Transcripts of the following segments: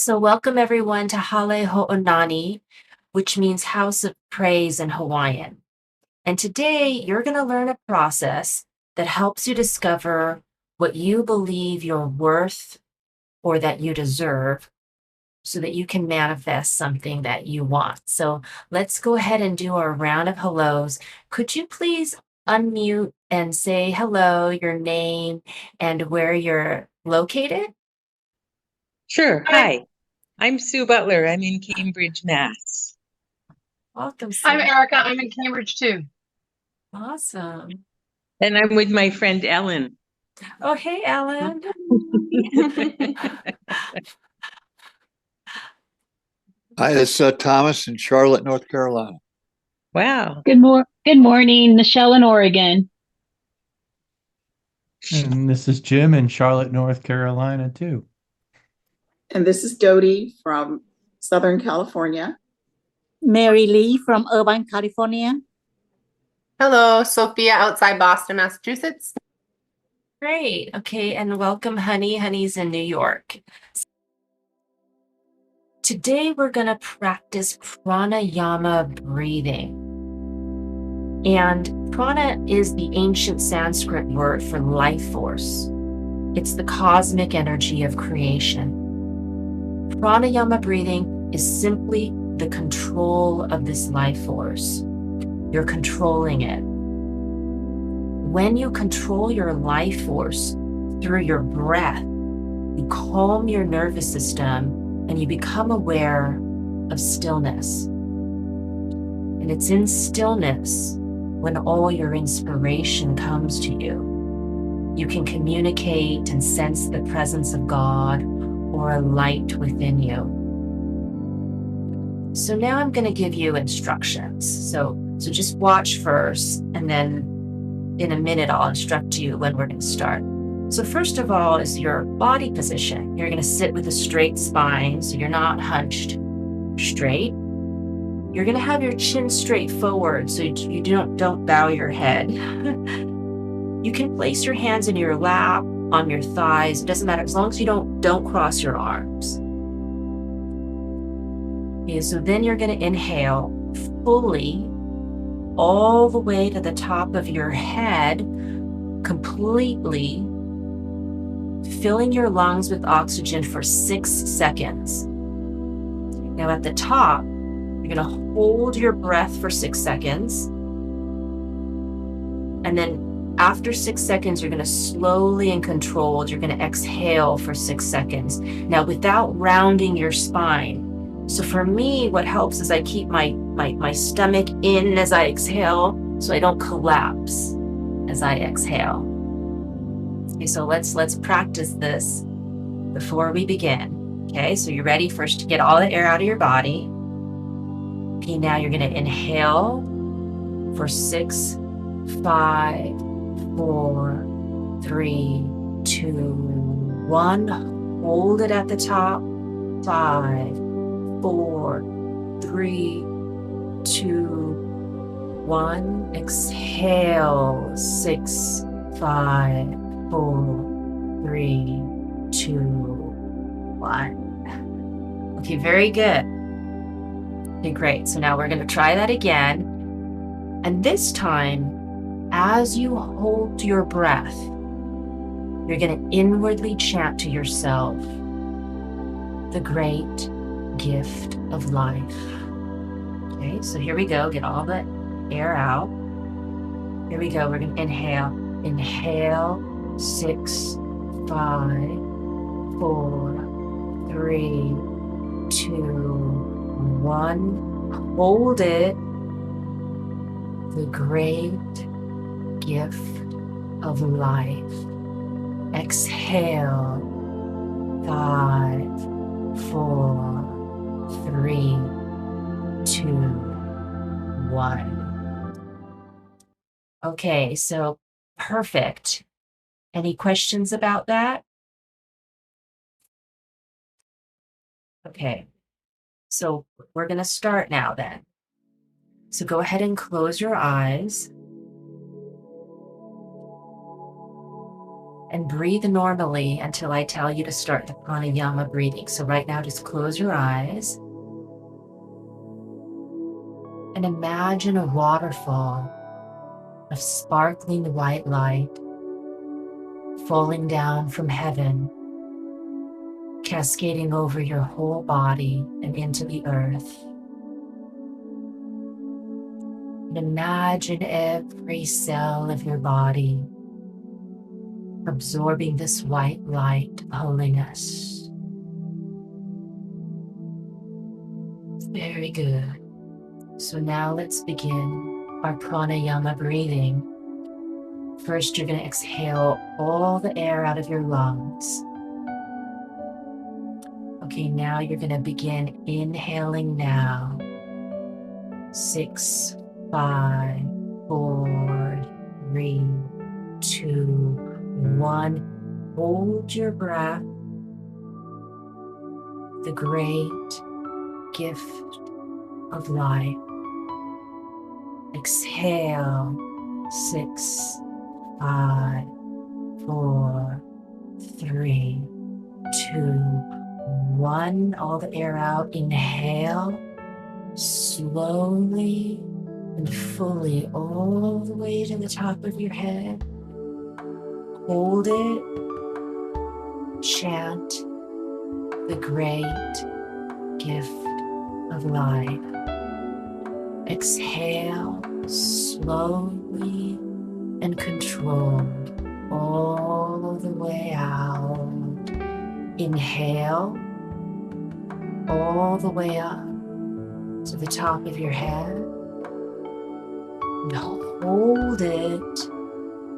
So welcome everyone to Hale Ho'onani, which means house of praise in Hawaiian. And today you're going to learn a process that helps you discover what you believe you're worth or that you deserve so that you can manifest something that you want. So let's go ahead and do our round of hellos. Could you please unmute and say hello, your name, and where you're located? Sure. Hi, I'm Sue Butler. I'm in Cambridge, Mass. Welcome, I'm Sue. Erica. I'm in Cambridge too. Awesome. And I'm with my friend Ellen. Oh, hey, Ellen. Hi, it's Thomas in Charlotte, North Carolina. Wow. Good morning, Michelle in Oregon. And this is Jim in Charlotte, North Carolina, too. And this is Dodie from Southern California. Mary Lee from Irvine, California. Hello, Sophia outside Boston, Massachusetts. Great. Okay, and welcome, Honey. Honey's in New York. Today, we're going to practice pranayama breathing. And prana is the ancient Sanskrit word for life force. It's the cosmic energy of creation. Pranayama breathing is simply the control of this life force. You're controlling it. When you control your life force through your breath, you calm your nervous system and you become aware of stillness. And it's in stillness when all your inspiration comes to you. You can communicate and sense the presence of God or a light within you. So now I'm going to give you instructions. So just watch first, and then in a minute, I'll instruct you when we're going to start. So first of all is your body position. You're going to sit with a straight spine, so you're not hunched straight. You're going to have your chin straight forward, so you don't bow your head. You can place your hands in your lap, on your thighs. It doesn't matter, as long as you don't cross your arms. Okay, so then you're going to inhale fully all the way to the top of your head, completely filling your lungs with oxygen for 6 seconds. Now at the top, you're going to hold your breath for 6 seconds. And then after 6 seconds, you're going to slowly and controlled, you're going to exhale for 6 seconds. Now without rounding your spine. So for me, what helps is I keep my stomach in as I exhale, so I don't collapse as I exhale. Okay, so let's practice this before we begin. Okay, so you're ready first to get all the air out of your body. Okay, now you're going to inhale for 6, 5, 4, 3, 2, 1. Hold it at the top. 5, 4, 3, 2, 1. Exhale. 6, 5, 4, 3, 2, 1. Okay, very good. Okay, great. So now we're going to try that again. And this time, as you hold your breath, you're going to inwardly chant to yourself the great gift of life. Okay, so here we go. Get all the air out. Here we go. We're going to inhale. Inhale. 6, 5, 4, 3, 2, 1. Hold it. The great gift of life. Exhale. 5, 4, 3, 2, 1. Okay, so perfect. Any questions about that? Okay, so we're going to start now then. So go ahead and close your eyes. and breathe normally until I tell you to start the pranayama breathing. So right now, just close your eyes and imagine a waterfall of sparkling white light falling down from heaven, cascading over your whole body and into the earth. And imagine every cell of your body absorbing this white light of holiness. Very good. So now let's begin our pranayama breathing. First, you're going to exhale all the air out of your lungs. Okay, now you're going to begin inhaling now. 6, 5, 4, 3, 2, 1. Hold your breath. The great gift of life. Exhale. 6, 5, 4, 3, 2, 1. All the air out. Inhale. Slowly and fully all the way to the top of your head. Hold it. Chant the great gift of life. Exhale slowly and controlled all the way out. Inhale all the way up to the top of your head. And hold it.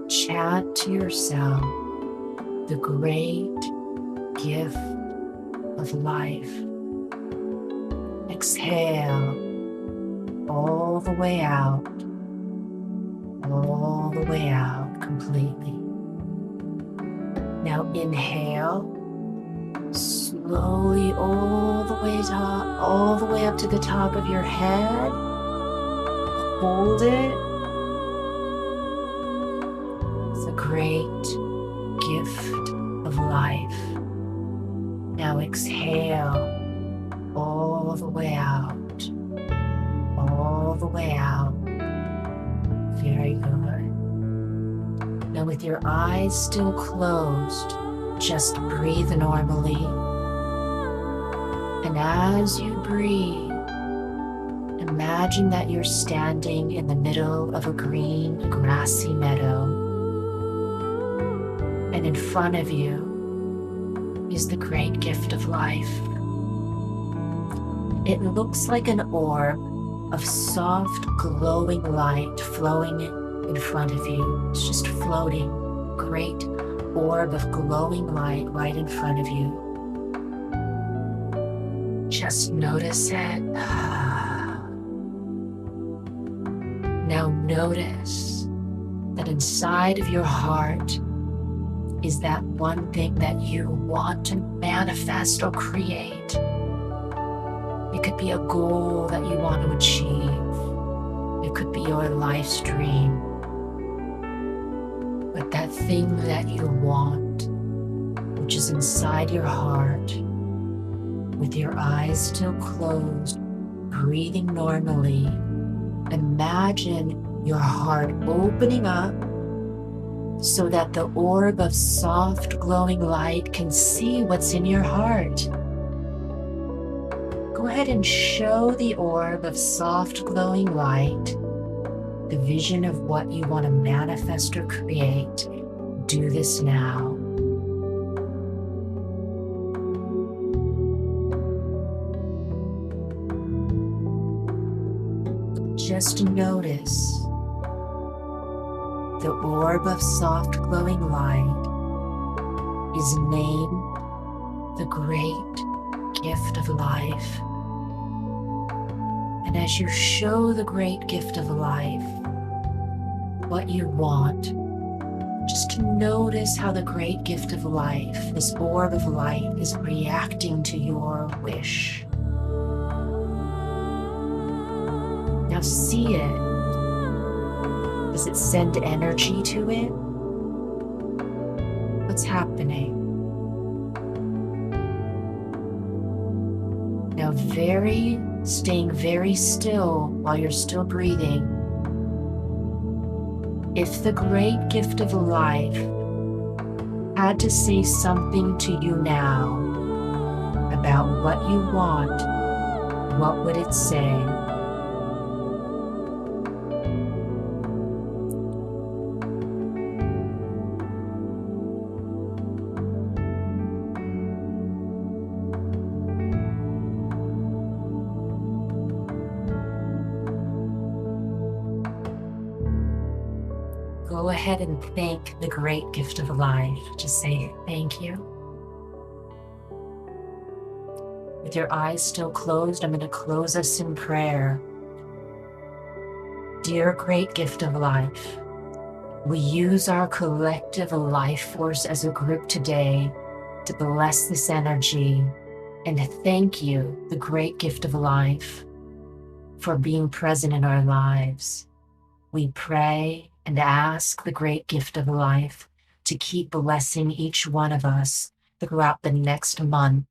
Chant to yourself the great gift of life. Exhale all the way out. All the way out completely. Now inhale slowly all the way up to the top of your head. Hold it. It's a great gift of life. Now exhale all the way out. All the way out. Very good. Now with your eyes still closed, just breathe normally. And as you breathe, imagine that you're standing in the middle of a green, grassy meadow. And in front of you is the great gift of life. It looks like an orb of soft, glowing light flowing in front of you. It's just floating. Great orb of glowing light right in front of you. Just notice it. Now notice that inside of your heart is that one thing that you want to manifest or create. It could be a goal that you want to achieve. It could be your life's dream. But that thing that you want, which is inside your heart, with your eyes still closed, breathing normally, imagine your heart opening up so that the orb of soft, glowing light can see what's in your heart. Go ahead and show the orb of soft, glowing light the vision of what you want to manifest or create. Do this now. Just notice the orb of soft glowing light is named the great gift of life. And as you show the great gift of life what you want, just notice how the great gift of life, this orb of light, is reacting to your wish. Now see it. Does it send energy to it? what's happening. Now, staying very still while you're still breathing. If the great gift of life had to say something to you now about what you want, what would it say? Go ahead and thank the great gift of life. Just say thank you. With your eyes still closed, I'm going to close us in prayer. Dear great gift of life, we use our collective life force as a group today to bless this energy and thank you, the great gift of life, for being present in our lives. We pray and ask the great gift of life to keep blessing each one of us throughout the next month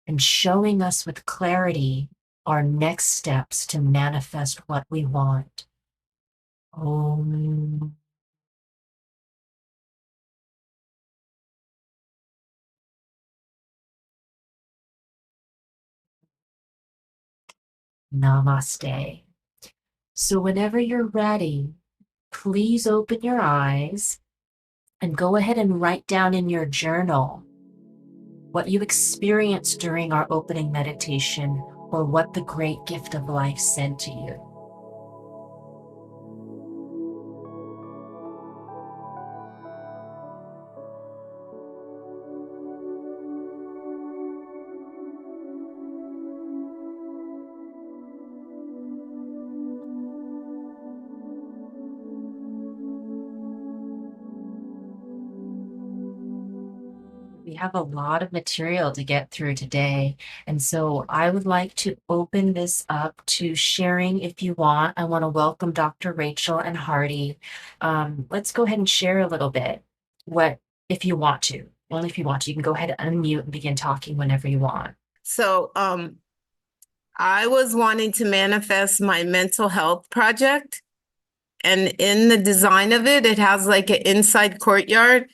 and showing us with clarity our next steps to manifest what we want. Om. Namaste. So whenever you're ready, please open your eyes and go ahead and write down in your journal what you experienced during our opening meditation or what the great gift of life said to you. We have a lot of material to get through today. And so I would like to open this up to sharing if you want. I want to welcome Dr. Rachel and Hardy. Let's go ahead and share a little bit. If you want to, only if you want to, you can go ahead and unmute and begin talking whenever you want. So I was wanting to manifest my mental health project. And in the design of it, it has like an inside courtyard.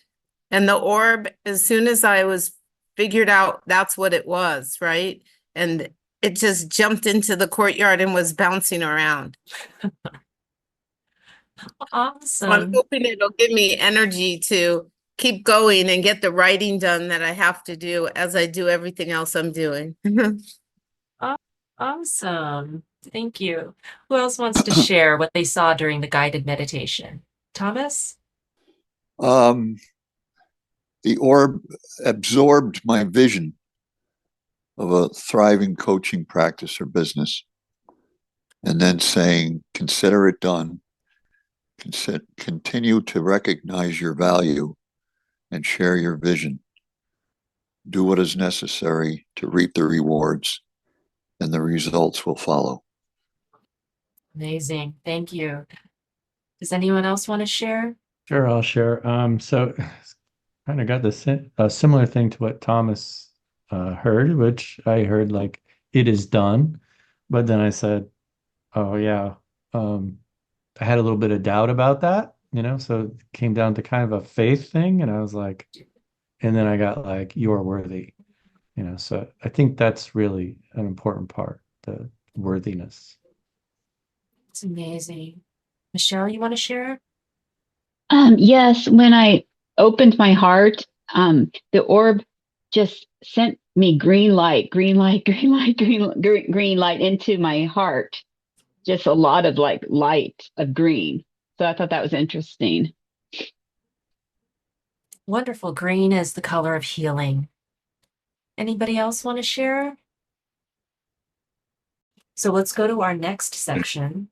And the orb, as soon as I was figured out that's what it was, right? And it just jumped into the courtyard and was bouncing around. Awesome. So I'm hoping it'll give me energy to keep going and get the writing done that I have to do as I do everything else I'm doing. Awesome. Thank you. Who else wants to share what they saw during the guided meditation? Thomas? The orb absorbed my vision of a thriving coaching practice or business, and then saying, consider it done. Continue to recognize your value and share your vision. Do what is necessary to reap the rewards, and the results will follow. Amazing. Thank you. Does anyone else want to share? Sure, I'll share. So kind of got a similar thing to what Thomas heard, which I heard like, it is done. But then I said, oh yeah, I had a little bit of doubt about that, so it came down to kind of a faith thing. And I was like, and then I got like, you are worthy, so I think that's really an important part, the worthiness. It's amazing. Michelle, you want to share? Yes, when I opened my heart, the orb just sent me green light, green light, green light, green light into my heart. Just a lot of like light of green. So I thought that was interesting. Wonderful. Green is the color of healing. Anybody else want to share? So let's go to our next section.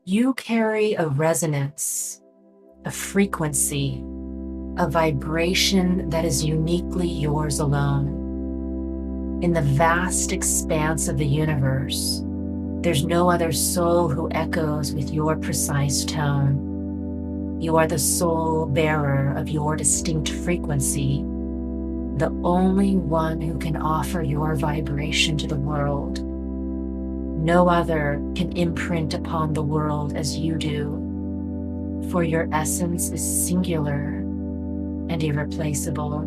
You carry a resonance, a frequency, a vibration that is uniquely yours alone. In the vast expanse of the universe, there's no other soul who echoes with your precise tone. You are the sole bearer of your distinct frequency, the only one who can offer your vibration to the world. No other can imprint upon the world as you do, for your essence is singular and irreplaceable.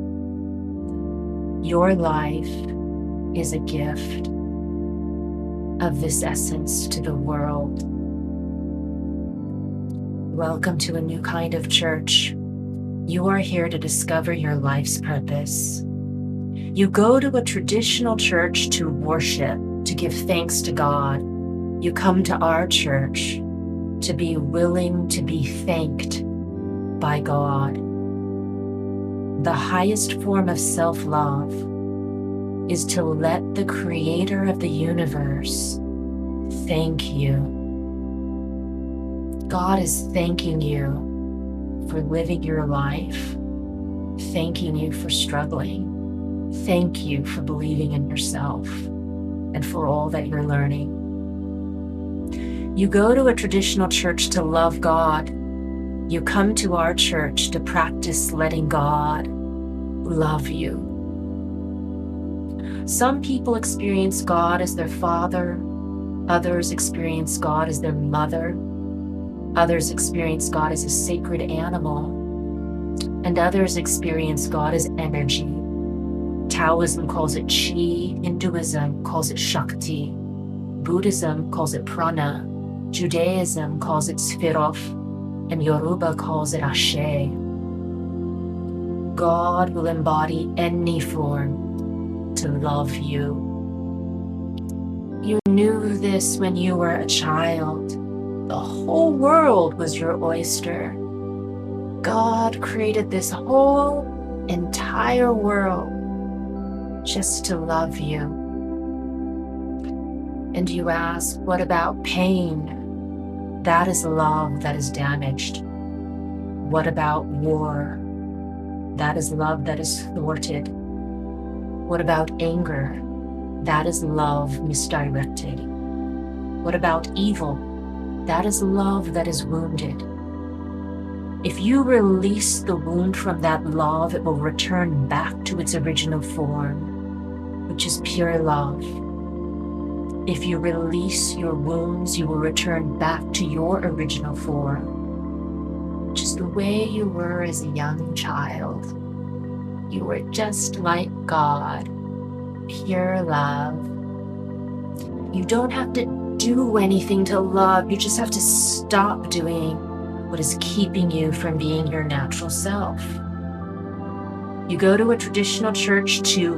Your life is a gift of this essence to the world. Welcome to a new kind of church. You are here to discover your life's purpose. You go to a traditional church to worship, to give thanks to God. You come to our church to be willing to be thanked by God. The highest form of self-love is to let the creator of the universe thank you. God is thanking you for living your life, thanking you for struggling, thank you for believing in yourself and for all that you're learning. You go to a traditional church to love God. You come to our church to practice letting God love you. Some people experience God as their father, others experience God as their mother, others experience God as a sacred animal, and others experience God as energy. Taoism calls it Qi, Hinduism calls it Shakti, Buddhism calls it Prana, Judaism calls it Sphirov, and Yoruba calls it Ashe. God will embody any form to love you. You knew this when you were a child. The whole world was your oyster. God created this whole entire world just to love you. And you ask, what about pain? That is love that is damaged. What about war? That is love that is thwarted. What about anger? That is love misdirected. What about evil? That is love that is wounded. If you release the wound from that love, it will return back to its original form, which is pure love. If you release your wounds, you will return back to your original form, which is the way you were as a young child. You were just like God, pure love. You don't have to do anything to love. You just have to stop doing what is keeping you from being your natural self. You go to a traditional church to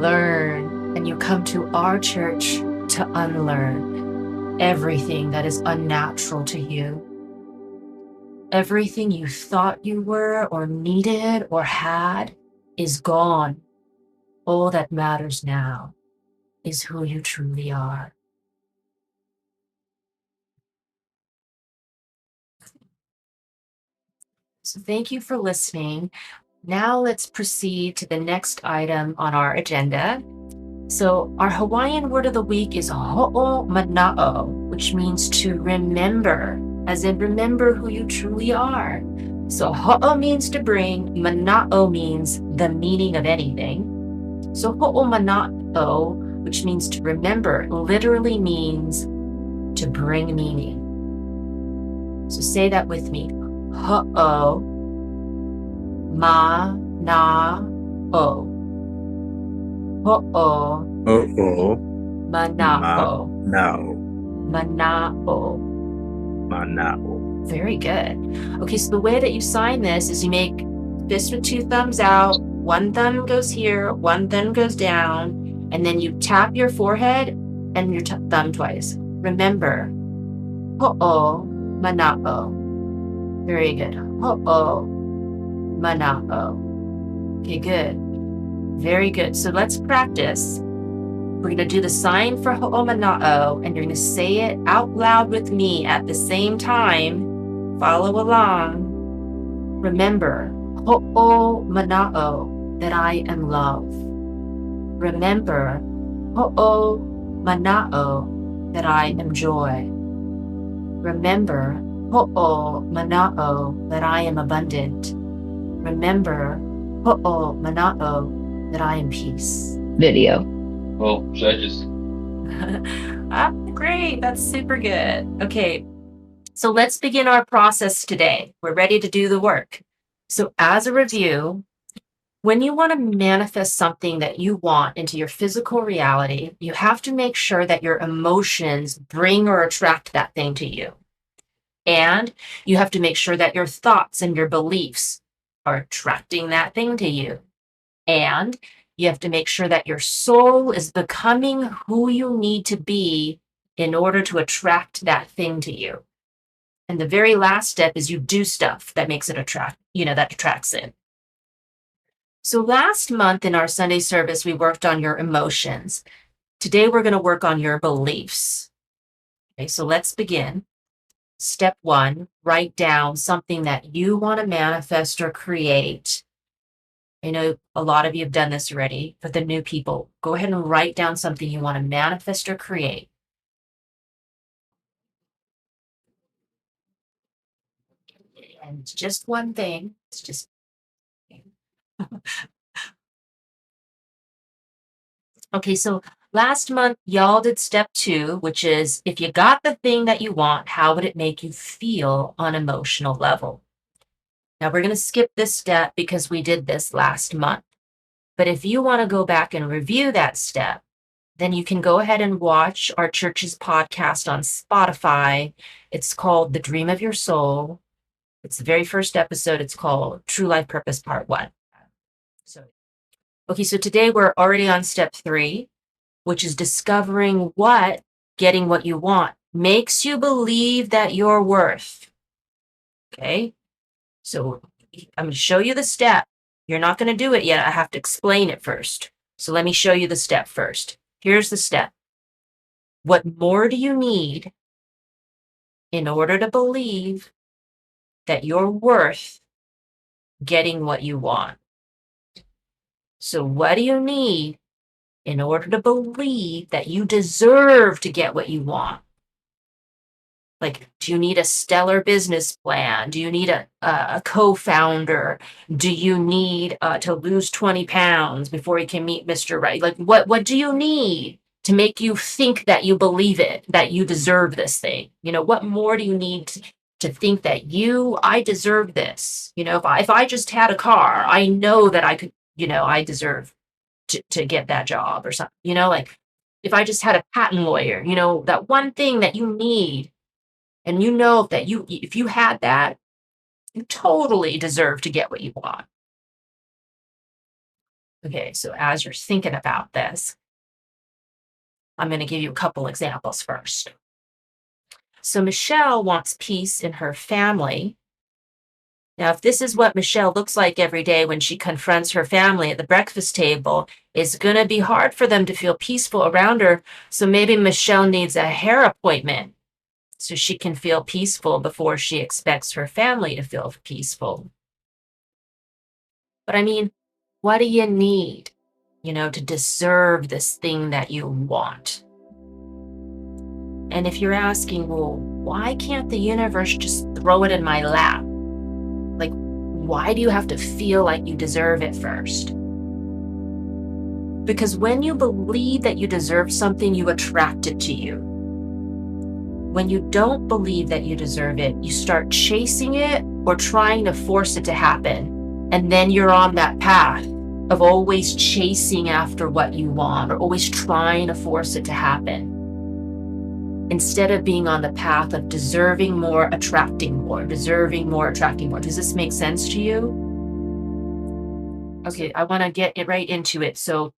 learn, and you come to our church to unlearn everything that is unnatural to you. Everything you thought you were or needed or had is gone. All that matters now is who you truly are. So thank you for listening. Now let's proceed to the next item on our agenda. So our Hawaiian word of the week is ho'o mana'o, which means to remember, as in remember who you truly are. So ho'o means to bring, mana'o means the meaning of anything. So ho'o mana'o, which means to remember, literally means to bring meaning. So say that with me. Ho'o mana'o. Ho'o Oh, mana'o. no, Mana'o. manao. Very good. Okay, so the way that you sign this is you make fist with two thumbs out, one thumb goes here, one thumb goes down, and then you tap your forehead and your thumb twice. Remember, ho'o mana'o. Very good. Ho'o mana'o. Okay, good. Very good. So let's practice. We're going to do the sign for ho'o mana'o, and you're going to say it out loud with me at the same time. Follow along. Remember, ho'o mana'o, that I am love. Remember, ho'o mana'o, that I am joy. Remember, Ho'o mana'o, that I am abundant. Remember, ho'o mana'o, that I am peace. Video. Well, should I just Great. That's super good. Okay. So let's begin our process today. We're ready to do the work. So as a review, when you want to manifest something that you want into your physical reality, you have to make sure that your emotions bring or attract that thing to you. And you have to make sure that your thoughts and your beliefs are attracting that thing to you. And you have to make sure that your soul is becoming who you need to be in order to attract that thing to you. And the very last step is you do stuff that makes it that attracts it. So last month in our Sunday service, we worked on your emotions. Today, we're going to work on your beliefs. Okay, so let's begin. Step 1, write down something that you want to manifest or create. I know a lot of you have done this already. For the new people, go ahead and write down something you want to manifest or create. And it's just one thing. It's just okay, so last month, y'all did step 2, which is if you got the thing that you want, how would it make you feel on an emotional level? Now, we're going to skip this step because we did this last month. But if you want to go back and review that step, then you can go ahead and watch our church's podcast on Spotify. It's called The Dream of Your Soul. It's the very first episode. It's called True Life Purpose Part 1. So today we're already on step 3, which is discovering what getting what you want makes you believe that you're worth. Okay? So I'm going to show you the step. You're not going to do it yet. I have to explain it first. So let me show you the step first. Here's the step. What more do you need in order to believe that you're worth getting what you want? So what do you need in order to believe that you deserve to get what you want? Like, do you need a stellar business plan? Do you need a co-founder? Do you need to lose 20 pounds before you can meet Mr. Right? Like, what do you need to make you think that you believe it, that you deserve this thing? What more do you need to think that I deserve this? If I just had a car, I know that I could, I deserve to get that job or something. Like if I just had a patent lawyer, that one thing that you need. And that if you had that, you totally deserve to get what you want. Okay, so as you're thinking about this, I'm going to give you a couple examples first. So Michelle wants peace in her family. Now, if this is what Michelle looks like every day when she confronts her family at the breakfast table, it's going to be hard for them to feel peaceful around her. So maybe Michelle needs a hair appointment so she can feel peaceful before she expects her family to feel peaceful. But I mean, what do you need, to deserve this thing that you want? And if you're asking, well, why can't the universe just throw it in my lap? Like, why do you have to feel like you deserve it first? Because when you believe that you deserve something, you attract it to you. When you don't believe that you deserve it, you start chasing it or trying to force it to happen. And then you're on that path of always chasing after what you want or always trying to force it to happen. Instead of being on the path of deserving more, attracting more, deserving more, attracting more. Does this make sense to you? Okay, I want to get it right into it. So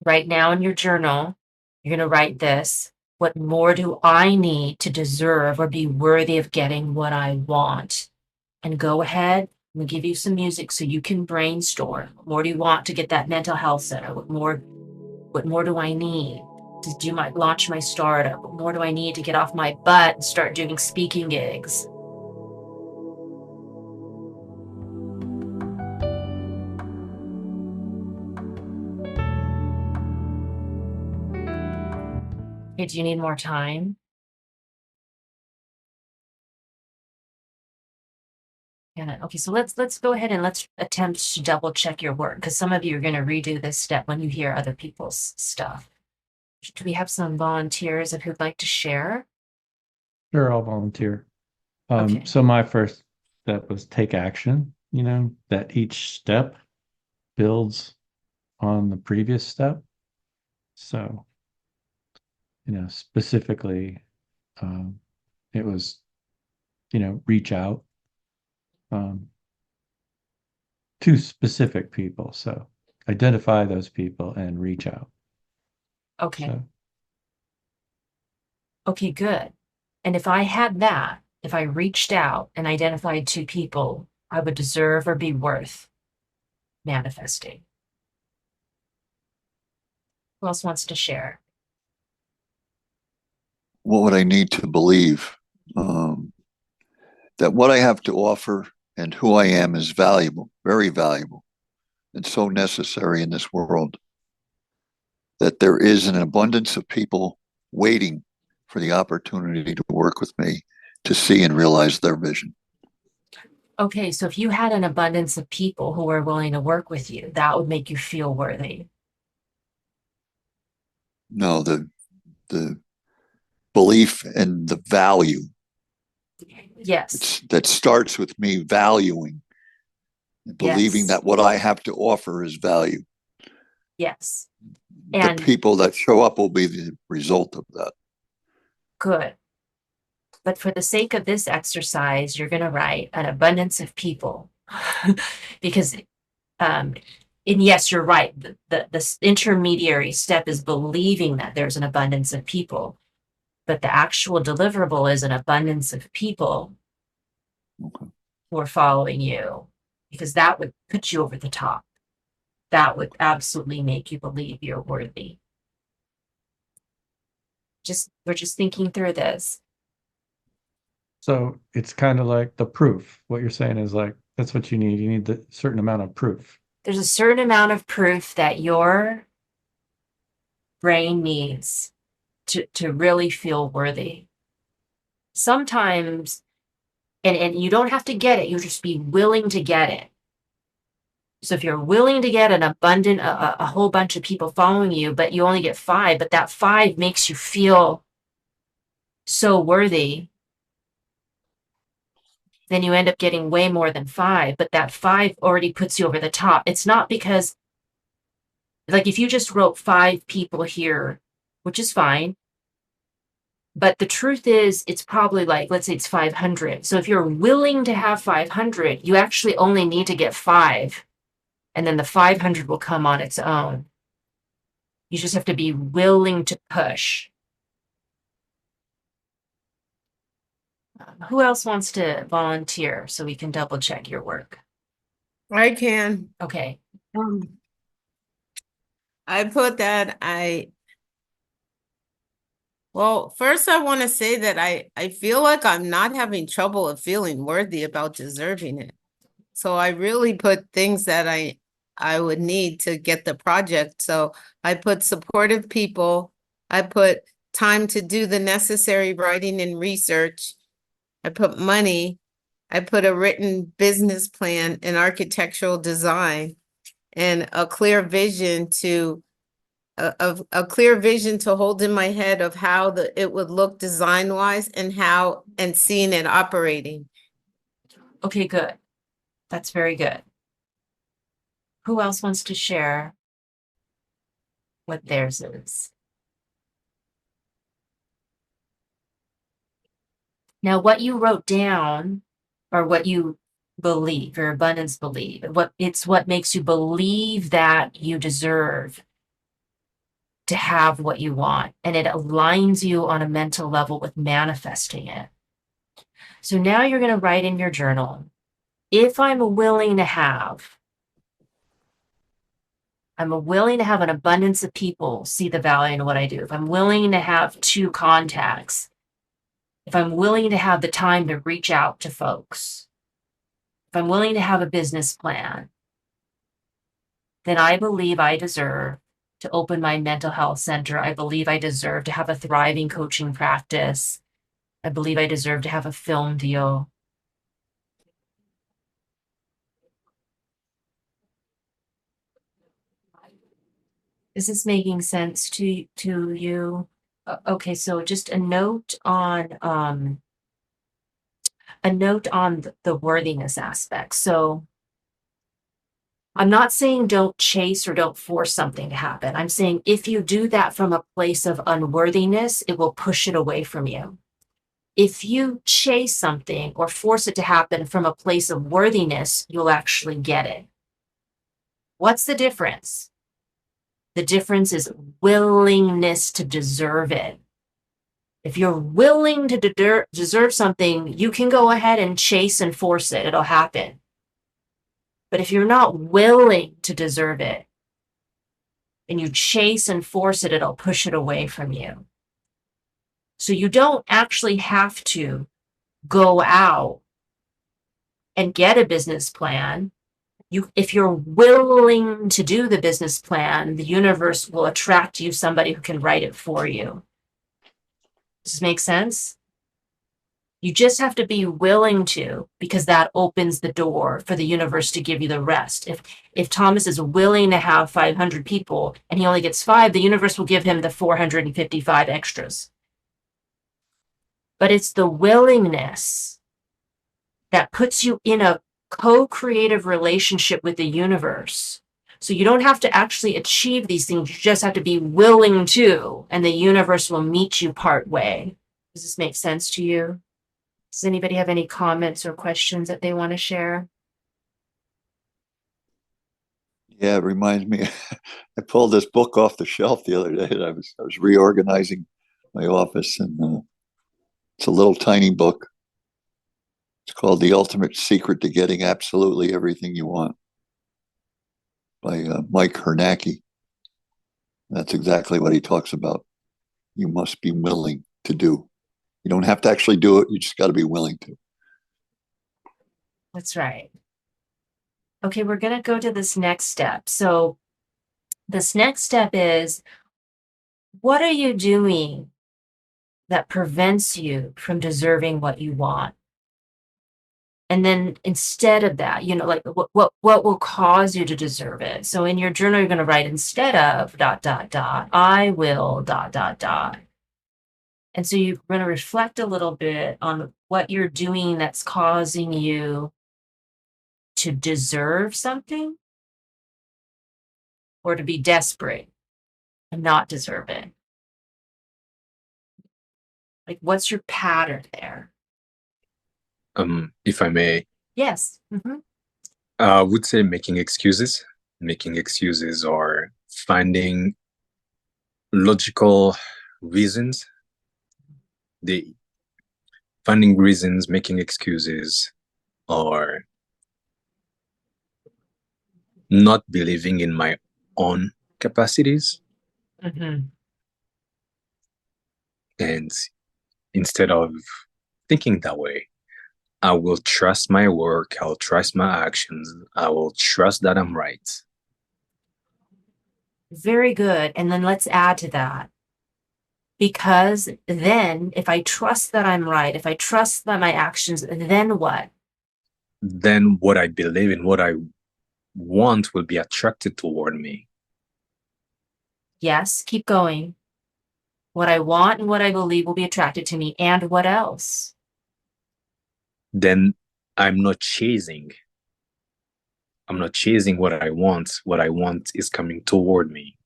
right now in your journal, you're going to write this. What more do I need to deserve or be worthy of getting what I want? And go ahead, I'm going to give you some music so you can brainstorm. What more do you want to get that mental health center? What more do I need to launch my startup? What more do I need to get off my butt and start doing speaking gigs? Okay, do you need more time? Yeah, okay, so let's go ahead and let's attempt to double check your work because some of you are going to redo this step when you hear other people's stuff. Do we have some volunteers if who'd like to share? Sure, I'll volunteer. Okay. So my first step was take action, that each step builds on the previous step. So, specifically, it was, reach out to specific people. So identify those people and reach out. Okay. So, Okay, good. And if I had that, if I reached out and identified two people I would deserve or be worth manifesting. Who else wants to share? What would I need to believe? That what I have to offer and who I am is valuable, very valuable, and so necessary in this world. That there is an abundance of people waiting for the opportunity to work with me to see and realize their vision. Okay, so if you had an abundance of people who were willing to work with you, that would make you feel worthy. No, the belief and the value. Yes. That starts with me valuing, believing that what I have to offer is value. Yes. The people that show up will be the result of that. Good. But for the sake of this exercise, you're going to write an abundance of people because, and yes, you're right. The intermediary step is believing that there's an abundance of people, but the actual deliverable is an abundance of people who are following you because that would put you over the top. That would absolutely make you believe you're worthy. We're just thinking through this. So it's kind of like the proof. What you're saying is like, that's what you need. You need the certain amount of proof. There's a certain amount of proof that your brain needs to really feel worthy. Sometimes, and you don't have to get it, you just be willing to get it. So if you're willing to get an abundant, a whole bunch of people following you, but you only get 5, but that 5 makes you feel so worthy, then you end up getting way more than 5, but that 5 already puts you over the top. It's not because, like, if you just wrote 5 people here, which is fine, but the truth is, it's probably like, let's say it's 500. So if you're willing to have 500, you actually only need to get 5, and then the 500 will come on its own. You just have to be willing to push. Who else wants to volunteer so we can double check your work? I can. Okay. I put that well, first I want to say that I feel like I'm not having trouble of feeling worthy about deserving it. So I really put things that I would need to get the project. So I put supportive people. I put time to do the necessary writing and research. I put money. I put a written business plan and architectural design and a clear vision to a clear vision to hold in my head of how it would look design wise and seeing it operating. Okay, good. That's very good. Who else wants to share what theirs is? Now, what you wrote down or what you believe, your abundance believe, it's what makes you believe that you deserve to have what you want, and it aligns you on a mental level with manifesting it. So now you're going to write in your journal, if I'm willing to have an abundance of people see the value in what I do, if I'm willing to have 2 contacts, if I'm willing to have the time to reach out to folks, if I'm willing to have a business plan, then I believe I deserve to open my mental health center. I believe I deserve to have a thriving coaching practice. I believe I deserve to have a film deal. Is this making sense to you? Okay, so just a note on the worthiness aspect. So I'm not saying don't chase or don't force something to happen. I'm saying if you do that from a place of unworthiness, it will push it away from you. If you chase something or force it to happen from a place of worthiness, you'll actually get it. What's the difference? The difference is willingness to deserve it. If you're willing to deserve something, you can go ahead and chase and force it. It'll happen. But if you're not willing to deserve it and you chase and force it, it'll push it away from you. So you don't actually have to go out and get a business plan. If you're willing to do the business plan, the universe will attract you somebody who can write it for you. Does this make sense? You just have to be willing to, because that opens the door for the universe to give you the rest. If Thomas is willing to have 500 people and he only gets 5, the universe will give him the 455 extras. But it's the willingness that puts you in a co-creative relationship with the universe. So you don't have to actually achieve these things. You just have to be willing to, and the universe will meet you part way. Does this make sense to you? Does anybody have any comments or questions that they want to share? Yeah, it reminds me. I pulled this book off the shelf the other day. And I was reorganizing my office, and it's a little tiny book. It's called "The Ultimate Secret to Getting Absolutely Everything You Want" by Mike Hernacki. That's exactly what he talks about. You must be willing to do. You don't have to actually do it. You just got to be willing to. That's right. Okay, we're going to go to this next step. So this next step is, what are you doing that prevents you from deserving what you want? And then instead of that, like what will cause you to deserve it? So in your journal, you're going to write, instead of ... I will ... And so you're going to reflect a little bit on what you're doing that's causing you to deserve something or to be desperate and not deserve it. Like, what's your pattern there? If I may. Yes. Mm-hmm. I would say making excuses. Making excuses or finding logical reasons. Finding reasons, making excuses, or not believing in my own capacities. Mm-hmm. And instead of thinking that way, I will trust my work, I'll trust my actions, I will trust that I'm right. Very good. And then let's add to that. Because then if I trust that I'm right, if I trust that my actions, then what? Then what I believe in, what I want will be attracted toward me. Yes, keep going. What I want and what I believe will be attracted to me. And what else? Then I'm not chasing. I'm not chasing what I want. What I want is coming toward me.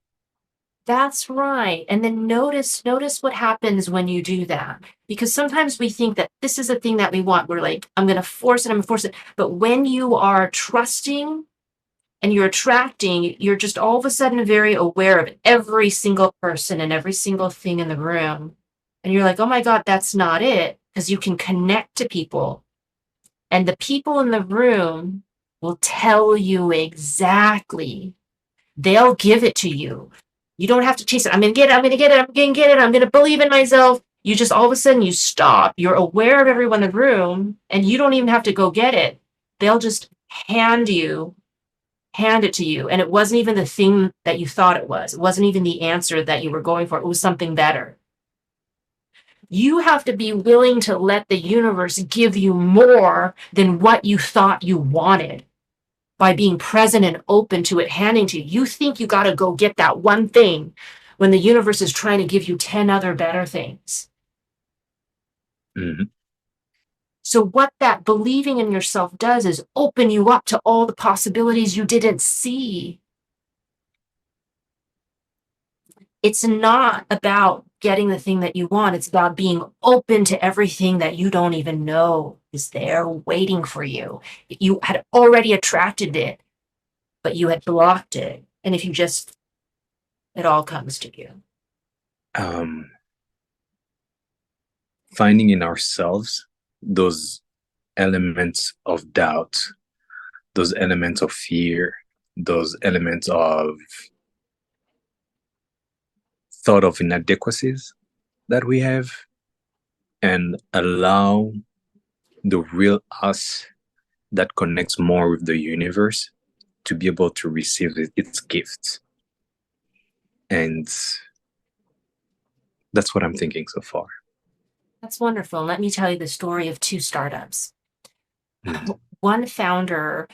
That's right. And then notice what happens when you do that. Because sometimes we think that this is the thing that we want. We're like, I'm going to force it. But when you are trusting and you're attracting, you're just all of a sudden very aware of every single person and every single thing in the room. And you're like, oh my God, that's not it. Because you can connect to people. And the people in the room will tell you exactly. They'll give it to you. You don't have to chase it. I'm going to get it. I'm going to get it. I'm going to get it. I'm going to believe in myself. You just all of a sudden you stop. You're aware of everyone in the room and you don't even have to go get it. They'll just hand it to you. And it wasn't even the thing that you thought it was. It wasn't even the answer that you were going for. It was something better. You have to be willing to let the universe give you more than what you thought you wanted. by being present and open to it handing to you. You think you got to go get that one thing when the universe is trying to give you 10 other better things. Mm-hmm. So what that believing in yourself does is open you up to all the possibilities you didn't see. It's not about getting the thing that you want. It's about being open to everything that you don't even know is there waiting for you. You had already attracted it, but you had blocked it. And if you just, it all comes to you. Finding in ourselves those elements of doubt, those elements of fear, those elements of thought of inadequacies that we have, and allow the real us that connects more with the universe to be able to receive its gifts. And that's what I'm thinking so far. That's wonderful. Let me tell you the story of 2 startups. Mm-hmm. One founder,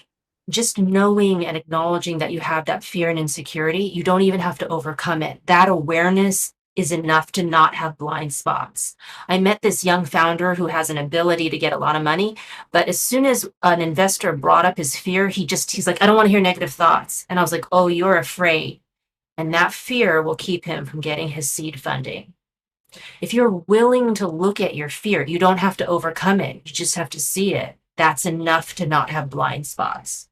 just knowing and acknowledging that you have that fear and insecurity, you don't even have to overcome it. That awareness is enough to not have blind spots. I met this young founder who has an ability to get a lot of money, but as soon as an investor brought up his fear, he's like, I don't want to hear negative thoughts. And I was like, oh, you're afraid. And that fear will keep him from getting his seed funding. If you're willing to look at your fear, you don't have to overcome it. You just have to see it. That's enough to not have blind spots.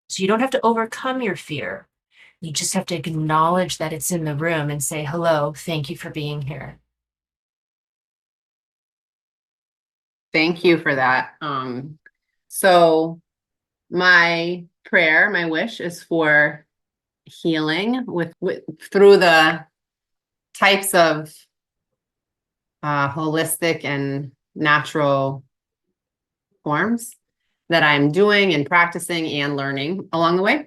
So you don't have to overcome your fear. You just have to acknowledge that it's in the room and say, hello, thank you for being here. Thank you for that. So my prayer, my wish is for healing through the types of holistic and natural forms that I'm doing and practicing and learning along the way.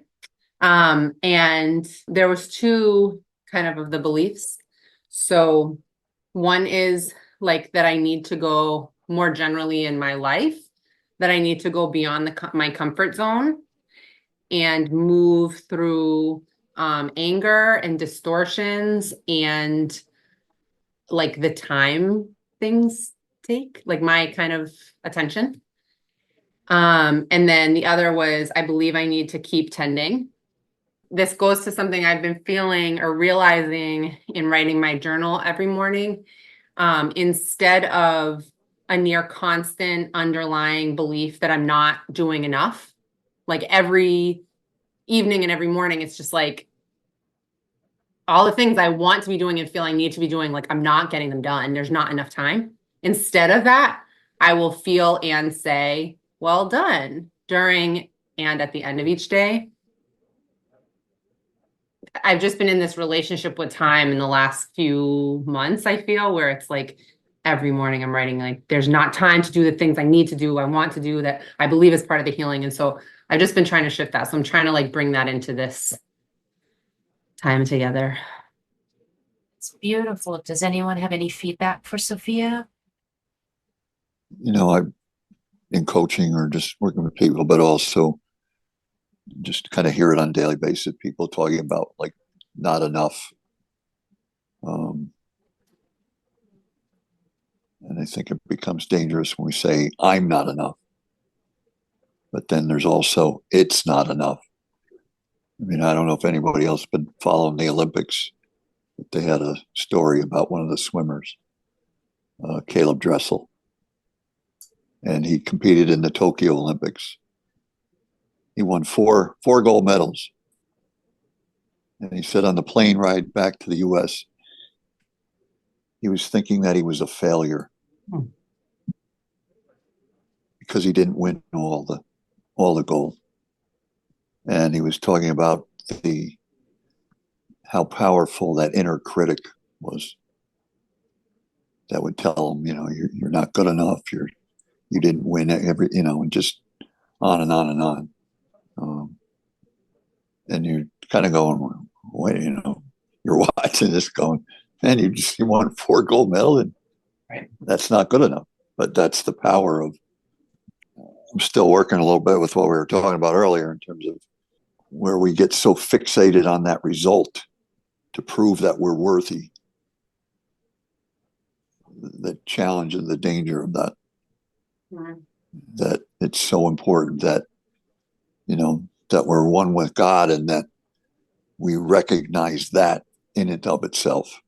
And there was 2 kind of the beliefs. So one is like that I need to go more generally in my life, that I need to go beyond my comfort zone and move through anger and distortions and like the time things take, like my kind of attention. And then the other was, I believe I need to keep tending. This goes to something I've been feeling or realizing in writing my journal every morning. Instead of a near constant underlying belief that I'm not doing enough, like every evening and every morning, it's just like all the things I want to be doing and feel I need to be doing, like I'm not getting them done. There's not enough time. Instead of that, I will feel and say, well done, during and at the end of each day. I've just been in this relationship with time in the last few months, I feel, where it's like every morning I'm writing, like, there's not time to do the things I need to do, I want to do, that I believe is part of the healing. And so I've just been trying to shift that. So I'm trying to like bring that into this time together. It's beautiful. Does anyone have any feedback for Sophia? I'm in coaching or just working with people, but also just kind of hear it on a daily basis. People talking about like not enough. And I think it becomes dangerous when we say, I'm not enough. But then there's also, it's not enough. I mean, I don't know if anybody else has been following the Olympics, but they had a story about one of the swimmers, Caleb Dressel. And he competed in the Tokyo Olympics. He won four gold medals. And he said on the plane ride back to the US, he was thinking that he was a failure because he didn't win all the gold. And he was talking about how powerful that inner critic was that would tell him, you're not good enough, you didn't win and just on and on and on. And you're kind of going, wait, you're watching this going, man, you won 4 gold medals, and right, that's not good enough. But that's the power I'm still working a little bit with what we were talking about earlier in terms of where we get so fixated on that result to prove that we're worthy. The challenge and the danger of that. Mhm. That it's so important that, that we're one with God and that we recognize that in and of itself,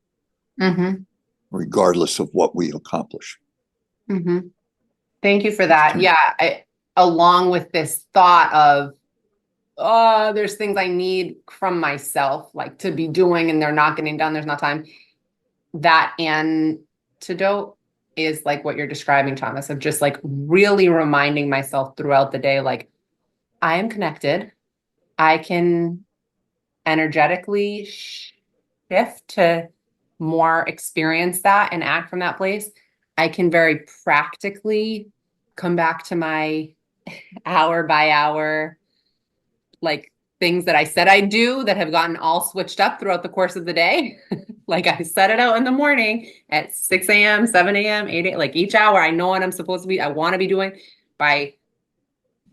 regardless of what we accomplish. Mm-hmm. Thank you for that. Yeah. Along with this thought of, oh, there's things I need from myself, like to be doing, and they're not getting done. There's not time. That antidote is like what you're describing, Thomas, of just like really reminding myself throughout the day, like I am connected. I can energetically shift to more experience that and act from that place. I can very practically come back to my hour by hour, like things that I said I do that have gotten all switched up throughout the course of the day. Like I set it out in the morning at 6 a.m., 7 a.m., 8 a.m., like each hour I know what I'm supposed to be, I want to be doing. By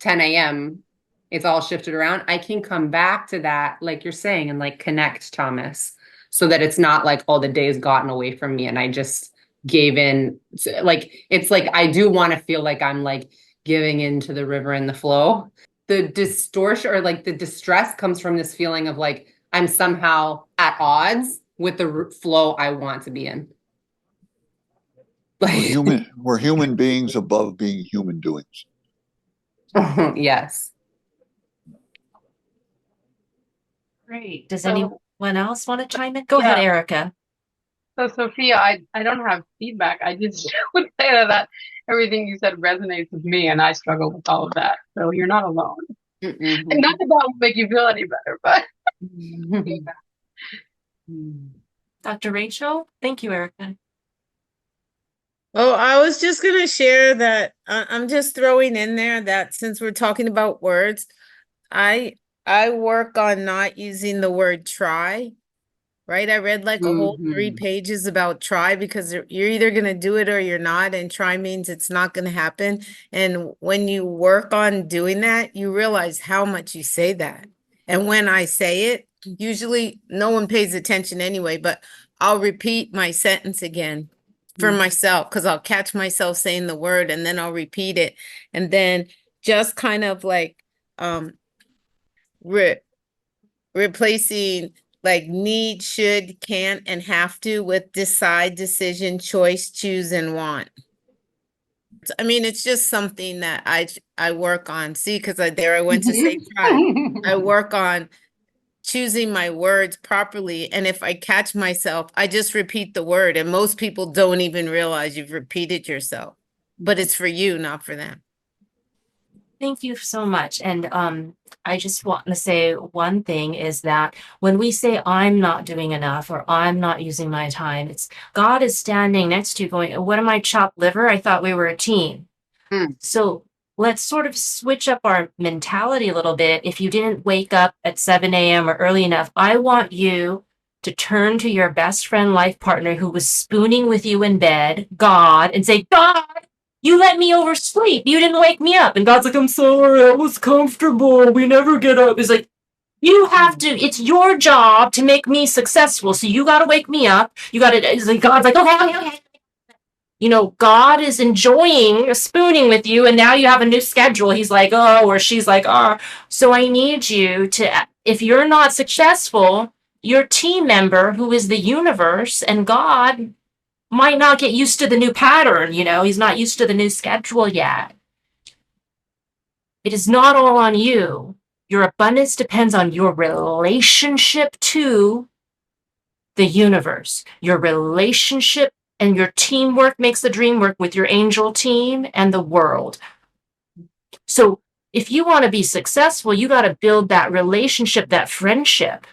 10 a.m., it's all shifted around. I can come back to that, like you're saying, and like connect, Thomas, so that it's not like, oh, the day's gotten away from me and I just gave in. Like, it's like, I do want to feel like I'm like giving into the river and the flow. The distortion or like the distress comes from this feeling of like, I'm somehow at odds with the flow I want to be in. We're human beings above being human doings. Yes. Great. Does anyone else want to chime in? Go ahead, Erica. So Sophia, I don't have feedback. I just would say that everything you said resonates with me, and I struggle with all of that. So you're not alone. And not that that will make you feel any better, but Dr. Rachel, thank you, Erica. Oh, I was just going to share that I'm just throwing in there that since we're talking about words, I work on not using the word try, right? I read like a whole 3 pages about try because you're either going to do it or you're not. And try means it's not going to happen. And when you work on doing that, you realize how much you say that. And when I say it, usually no one pays attention anyway, but I'll repeat my sentence again for myself because I'll catch myself saying the word and then I'll repeat it. And then just kind of like replacing like need, should, can, and have to with decide, decision, choice, choose, and want. I mean, it's just something that I work on. See, because I went to say try. I work on choosing my words properly. And if I catch myself, I just repeat the word. And most people don't even realize you've repeated yourself. But it's for you, not for them. Thank you so much. And I just want to say one thing is that when we say I'm not doing enough or I'm not using my time, it's God is standing next to you going, what am I, chopped liver? I thought we were a team. So let's sort of switch up our mentality a little bit. If you didn't wake up at 7 a.m. or early enough, I want you to turn to your best friend, life partner who was spooning with you in bed, God, and say, God, you let me oversleep. You didn't wake me up. And God's like, I'm sorry, I was comfortable. We never get up. It's like, you have to, it's your job to make me successful. So you got to wake me up. You got to, God's like, okay. You know, God is enjoying spooning with you. And now you have a new schedule. He's like, oh, or she's like, oh. So I need you to, if you're not successful, your team member who is the universe and God might not get used to the new pattern, he's not used to the new schedule yet. It is not all on you. Your abundance depends on your relationship to the universe. Your relationship and your teamwork makes the dream work with your angel team and the world. So if you want to be successful, you got to build that relationship, that friendship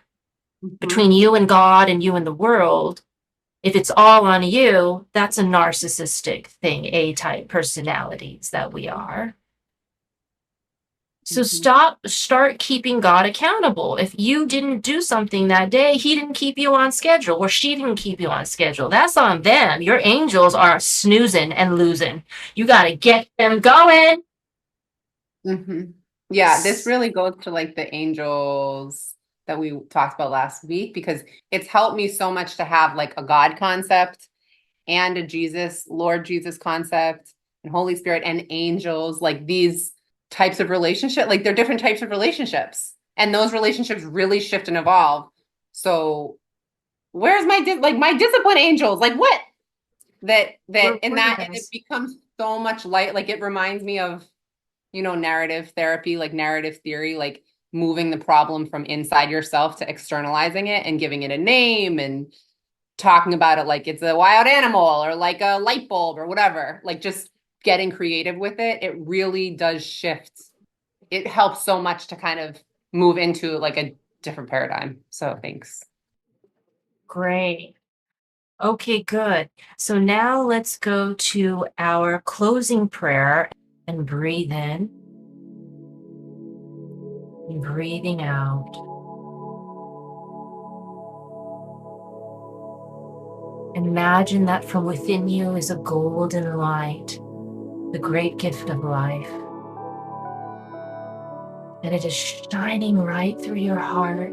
between you and God and you and the world. If it's all on you, that's a narcissistic thing, A-type personalities that we are. So start keeping God accountable. If you didn't do something that day, he didn't keep you on schedule or she didn't keep you on schedule. That's on them. Your angels are snoozing and losing. You got to get them going. Yeah, this really goes to like the angels that we talked about last week, because it's helped me so much to have like a God concept and a Jesus, Lord Jesus concept and Holy Spirit and angels, like these types of relationship, like they're different types of relationships. And those relationships really shift and evolve. So where's my my discipline angels? Like what? And it becomes so much light. Like it reminds me of, narrative therapy, like narrative theory, like moving the problem from inside yourself to externalizing it and giving it a name and talking about it like it's a wild animal or like a light bulb or whatever, like just getting creative with it. It really does shift. It helps so much to kind of move into like a different paradigm. So thanks. Great. Okay, good. So now let's go to our closing prayer and breathe in and breathing out. Imagine that from within you is a golden light, the great gift of life. And it is shining right through your heart,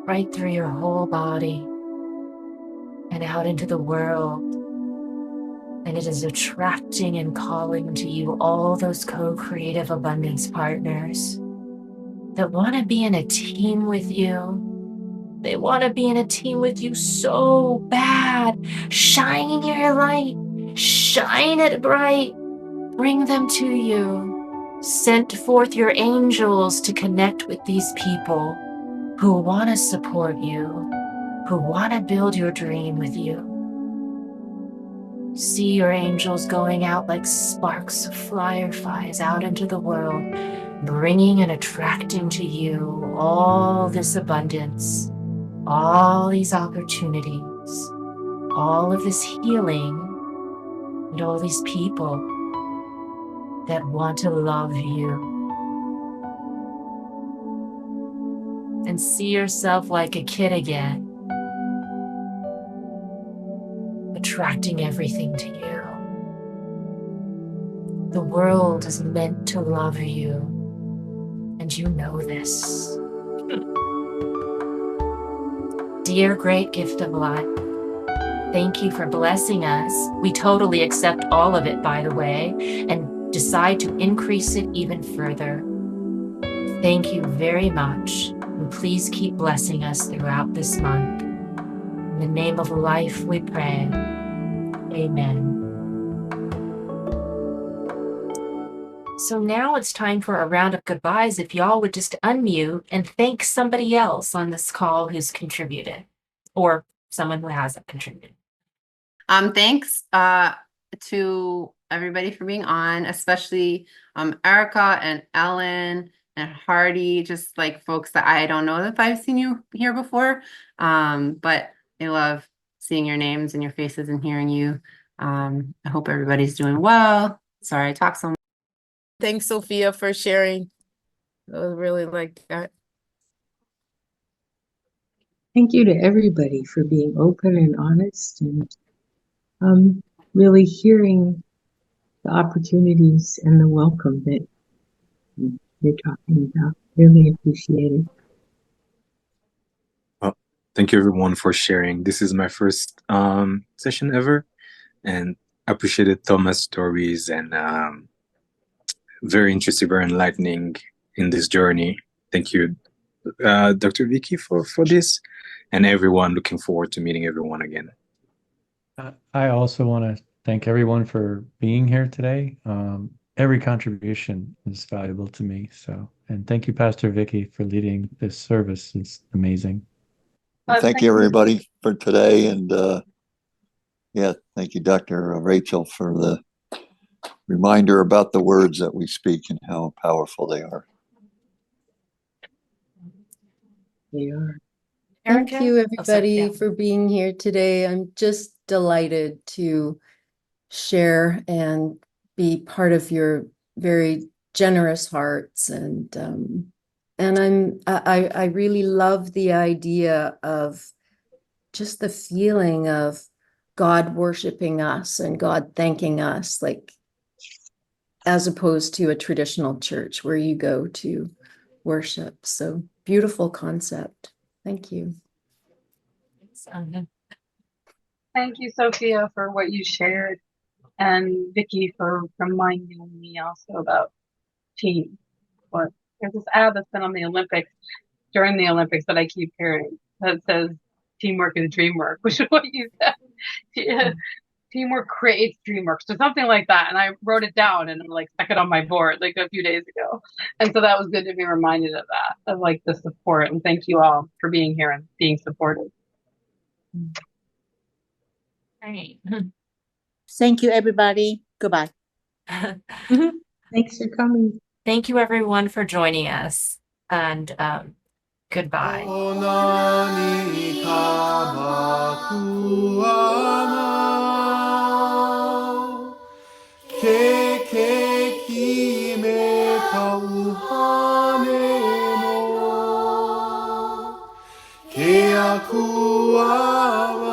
right through your whole body, and out into the world. And it is attracting and calling to you all those co-creative abundance partners that want to be in a team with you. They want to be in a team with you so bad. Shine your light, shine it bright, bring them to you. Send forth your angels to connect with these people who want to support you, who want to build your dream with you. See your angels going out like sparks of fireflies out into the world, bringing and attracting to you all this abundance, all these opportunities, all of this healing, and all these people that want to love you. And see yourself like a kid again, attracting everything to you. The world is meant to love you, and you know this. Dear great gift of life, thank you for blessing us. We totally accept all of it, by the way, and decide to increase it even further. Thank you very much, and please keep blessing us throughout this month. In the name of life we pray. Amen. So now it's time for a round of goodbyes. If y'all would just unmute and thank somebody else on this call who's contributed, or someone who hasn't contributed. Thanks to everybody for being on, especially Erica and Ellen and Hardy, just like folks that I don't know if I've seen you here before, but I love seeing your names and your faces and hearing you. I hope everybody's doing well. Sorry I talk so much. Thanks, Sophia, for sharing. I really like that. Thank you to everybody for being open and honest and really hearing the opportunities and the welcome that you're talking about. Really appreciate it. Well, thank you everyone for sharing. This is my first session ever, and I appreciated Thomas' stories and very interesting, very enlightening in this journey. Thank you, Dr. Vicky, for this, and everyone. Looking forward to meeting everyone again. I also want to thank everyone for being here today. Every contribution is valuable to me. So, and thank you, Pastor Vicky, for leading this service. It's amazing. Thank you, everybody, for today. And thank you, Dr. Rachel, for the reminder about the words that we speak and how powerful they are. They are. Thank Erica? you, everybody, yeah. for being here today. I'm just delighted to share and be part of your very generous hearts, and I really love the idea of just the feeling of God worshiping us and God thanking us. Like, as opposed to a traditional church where you go to worship. So beautiful concept. Thank you. Thank you, Sophia, for what you shared, and Vicky for reminding me also about team. But there's this ad that's been on the Olympics during the Olympics that I keep hearing that says teamwork is dreamwork, which is what you said. Yeah. Teamwork creates dreamwork, so something like that. And I wrote it down and like stuck it on my board like a few days ago. And so that was good to be reminded of that, of like the support. And thank you all for being here and being supportive. Great. Thank you, everybody. Goodbye. Thanks for coming. Thank you, everyone, for joining us. And goodbye. Ke akua